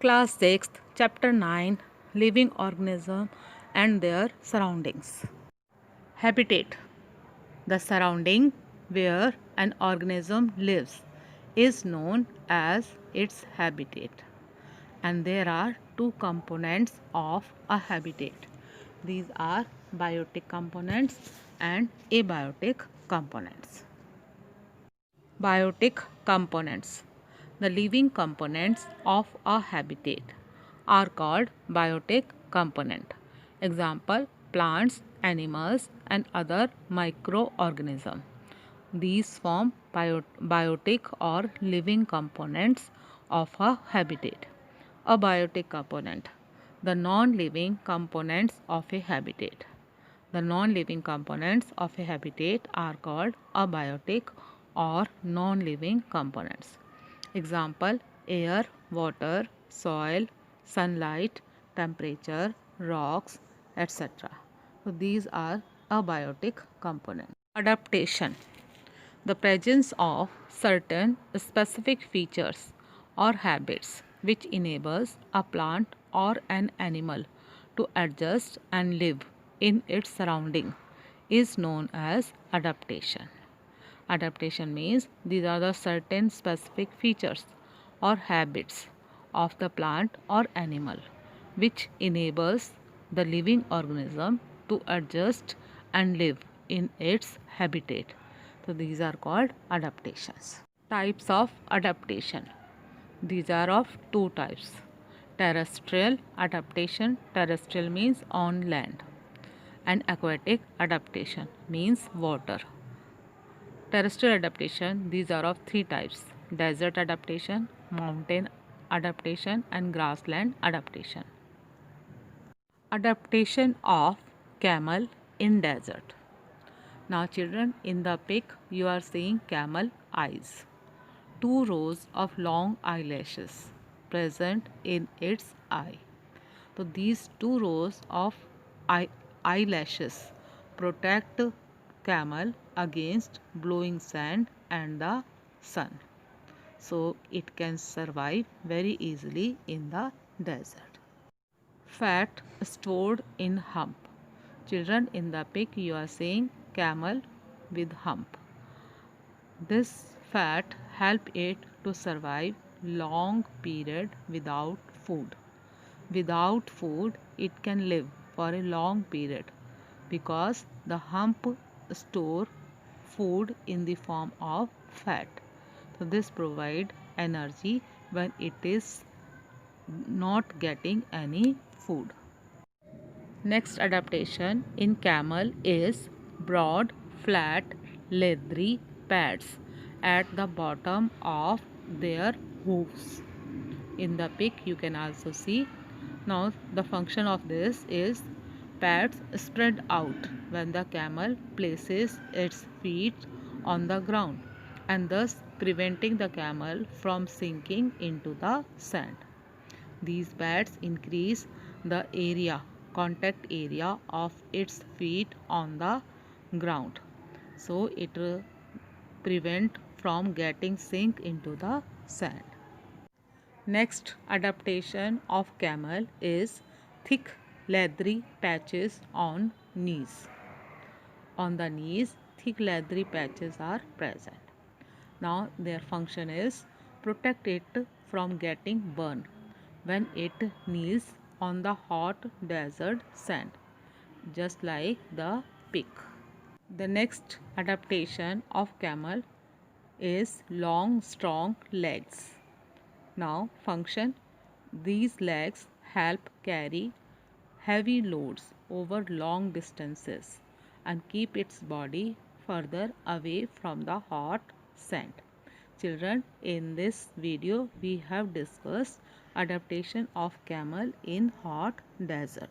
Class 6th, Chapter 9, Living Organism and Their Surroundings. Habitat. The surrounding where an organism lives is known as its habitat. And there are two components of a habitat. These are biotic components and abiotic components. Biotic components. The living components of a habitat are called biotic component. Example, plants, animals and other microorganisms. These form biotic or living components of a habitat. Abiotic component. The non-living components of a habitat. The non-living components of a habitat are called abiotic or non-living components. Example, air, water, soil, sunlight, temperature, rocks, etc. So these are abiotic components. Adaptation. The presence of certain specific features or habits which enables a plant or an animal to adjust and live in its surrounding is known as adaptation. Adaptation means these are the certain specific features or habits of the plant or animal which enables the living organism to adjust and live in its habitat. So these are called adaptations. Types of adaptation. These are of two types. Terrestrial adaptation. Terrestrial means on land. And aquatic adaptation means water. Terrestrial adaptation, these are of three types: desert adaptation, mountain adaptation and grassland adaptation. Adaptation of camel in desert. Now children, in the pic you are seeing camel eyes. Two rows of long eyelashes present in its eye. So these two rows of eyelashes protect camel against blowing sand and the sun. So it can survive very easily in the desert. Fat stored in hump. Children, in the pic you are seeing camel with hump. This fat help it to survive long period without food. Without food it can live for a long period because the hump store food in the form of fat. So this provide energy when it is not getting any food. Next adaptation in camel is broad, flat, leathery pads at the bottom of their hooves. In the pic you can also see. Now the function of this is pads spread out when the camel places its feet on the ground and thus preventing the camel from sinking into the sand. These pads increase the contact area of its feet on the ground. So it prevent from getting sink into the sand. Next adaptation of camel is thick leathery patches on knees. On the knees, thick leathery patches are present. Now their function is protect it from getting burned when it kneels on the hot desert sand, just like the pig. The next adaptation of camel is long strong legs. Now function, these legs help carry heavy loads over long distances and keep its body further away from the hot sand. Children, in this video we have discussed adaptation of camel in hot desert.